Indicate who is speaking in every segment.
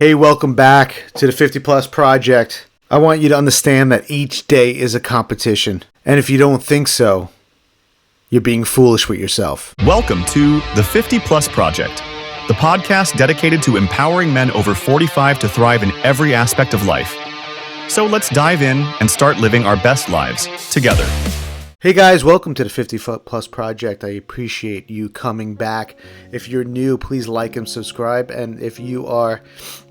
Speaker 1: Hey, welcome back to the 50 Plus Project. I want you to understand that each day is a competition. And if you don't think so, you're being foolish with yourself.
Speaker 2: Welcome to the 50 Plus Project, the podcast dedicated to empowering men over 45 to thrive in every aspect of life. So let's dive in and start living our best lives together.
Speaker 1: Hey guys, welcome to the 50 Plus Project. I appreciate you coming back. If you're new, please like and subscribe. And if you are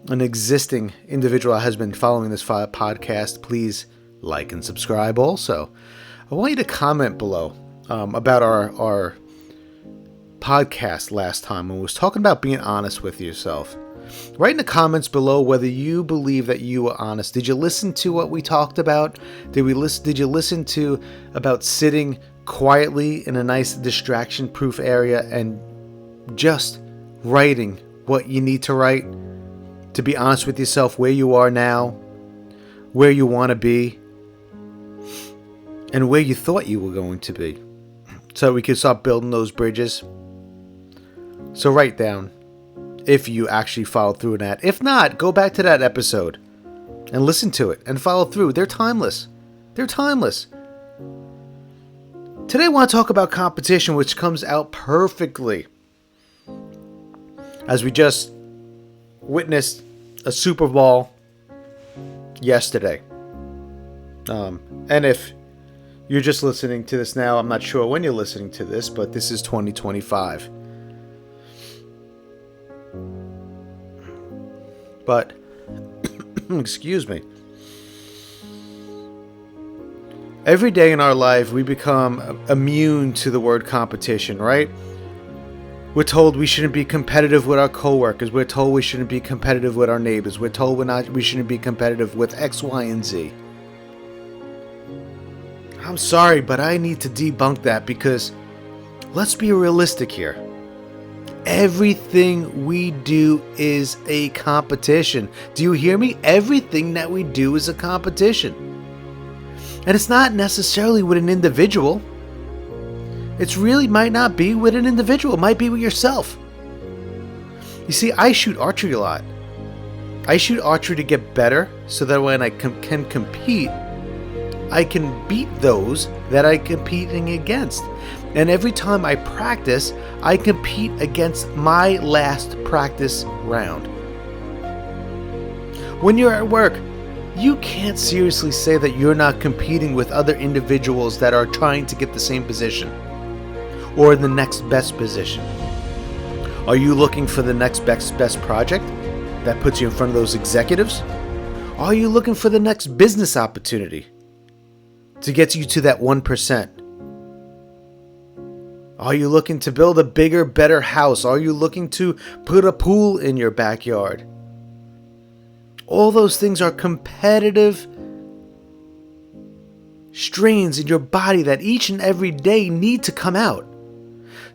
Speaker 1: an existing individual that has been following this podcast, please like and subscribe also. I want you to comment below about our podcast last time when we was talking about being honest with yourself. Write in the comments below whether you believe that you were honest. Did you listen to what we talked about? Did you listen to about sitting quietly in a nice distraction-proof area and just writing what you need to write? To be honest with yourself, where you are now, where you want to be, and where you thought you were going to be. So we could start building those bridges. So write down if you actually followed through on that. If not, go back to that episode and listen to it and follow through. They're timeless. They're timeless. Today I want to talk about competition, which comes out perfectly as we just witnessed a Super Bowl yesterday. And if you're just listening to this now, I'm not sure when you're listening to this, but this is 2025. But, excuse me, every day in our life we become immune to the word competition, right? We're told we shouldn't be competitive with our coworkers. We're told we shouldn't be competitive with our neighbors. We're told we shouldn't be competitive with X, Y, and Z. I'm sorry, but I need to debunk that because let's be realistic here. Everything we do is a competition. Do you hear me? Everything that we do is a competition. And it's not necessarily with an individual. It really might not be with an individual. It might be with yourself. You see, I shoot archery a lot. I shoot archery to get better so that when I can compete, I can beat those that I'm competing against. And every time I practice, I compete against my last practice round. When you're at work, you can't seriously say that you're not competing with other individuals that are trying to get the same position or the next best position. Are you looking for the next best project that puts you in front of those executives? Are you looking for the next business opportunity to get you to that 1%? Are you looking to build a bigger, better house? Are you looking to put a pool in your backyard? All those things are competitive strains in your body that each and every day need to come out.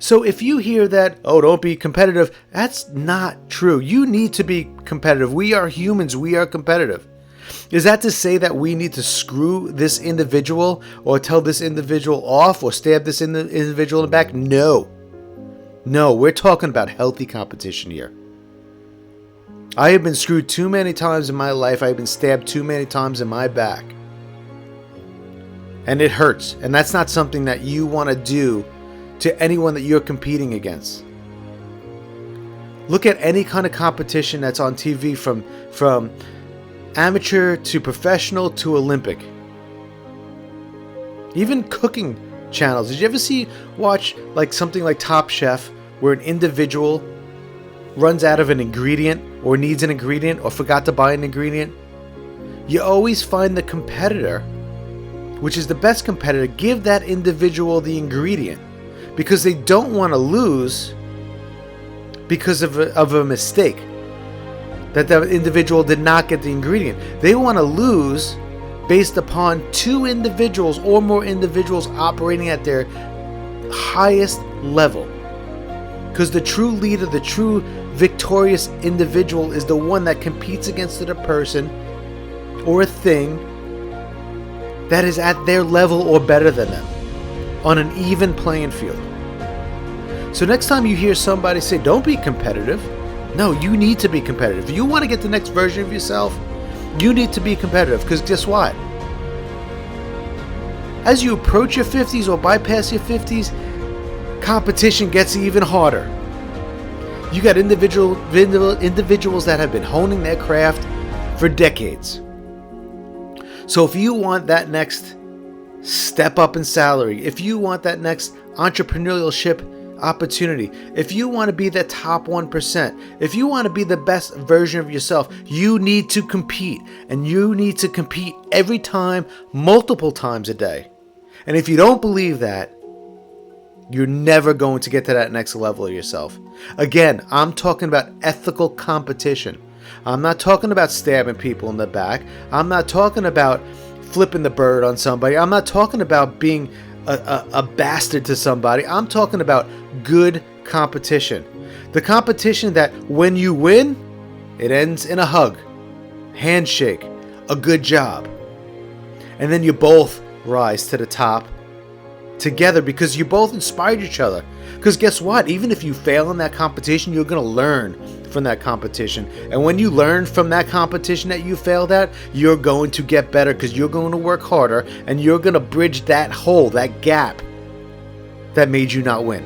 Speaker 1: So if you hear that, oh, don't be competitive, that's not true. You need to be competitive. We are humans. We are competitive. Is that to say that we need to screw this individual or tell this individual off or stab this individual in the back? No. No, we're talking about healthy competition here. I have been screwed too many times in my life. I've been stabbed too many times in my back. And it hurts. And that's not something that you want to do to anyone that you're competing against. Look at any kind of competition that's on TV from amateur to professional to Olympic. Even cooking channels. Did you ever watch like something like Top Chef where an individual runs out of an ingredient or needs an ingredient or forgot to buy an ingredient? You always find the competitor, which is the best competitor, give that individual the ingredient because they don't want to lose because of a mistake. That the individual did not get the ingredient. They want to lose based upon two individuals or more individuals operating at their highest level. Because the true leader, the true victorious individual is the one that competes against a person or a thing that is at their level or better than them on an even playing field. So next time you hear somebody say, don't be competitive, No, you need to be competitive. If you want to get the next version of yourself, you need to be competitive, because guess what? As you approach your 50s or bypass your 50s, competition gets even harder. You got individuals that have been honing their craft for decades. So if you want that next step up in salary, if you want that next entrepreneurship opportunity, if you want to be the top 1%, if you want to be the best version of yourself, you need to compete. And you need to compete every time, multiple times a day. And if you don't believe that, you're never going to get to that next level of yourself. Again, I'm talking about ethical competition. I'm not talking about stabbing people in the back. I'm not talking about flipping the bird on somebody. I'm not talking about being a bastard to somebody. I'm talking about good competition. The competition that when you win, it ends in a hug, handshake, a good job. And then you both rise to the top together because you both inspired each other. Because guess what? Even if you fail in that competition, you're going to learn from that competition. And when you learn from that competition that you failed at, you're going to get better because you're going to work harder and you're going to bridge that hole, that gap that made you not win.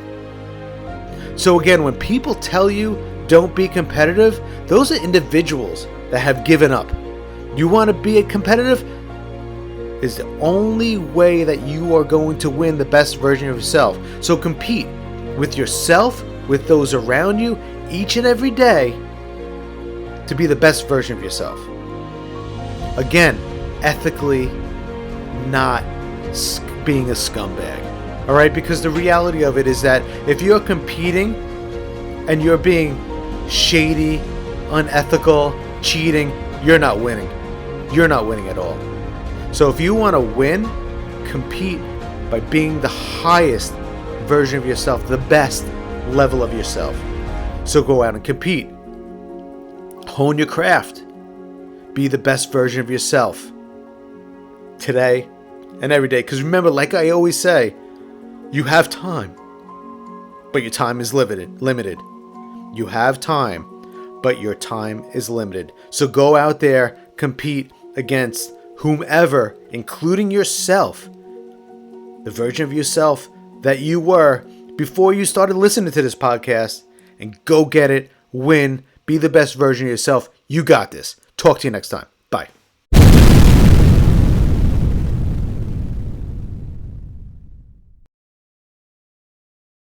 Speaker 1: So again, when people tell you don't be competitive, those are individuals that have given up. You want to be competitive? Is the only way that you are going to win the best version of yourself. So compete with yourself, with those around you, each and every day to be the best version of yourself. Again, ethically, not being a scumbag. All right? Because the reality of it is that if you're competing and you're being shady, unethical, cheating, you're not winning. You're not winning at all. So if you want to win, compete by being the highest version of yourself, the best level of yourself. So go out and compete. Hone your craft. Be the best version of yourself today and every day. Because remember, like I always say, you have time, but your time is limited. You have time, but your time is limited. So go out there, compete against whomever, including yourself, the version of yourself that you were before you started listening to this podcast, and go get it, win, be the best version of yourself. You got this. Talk to you next time.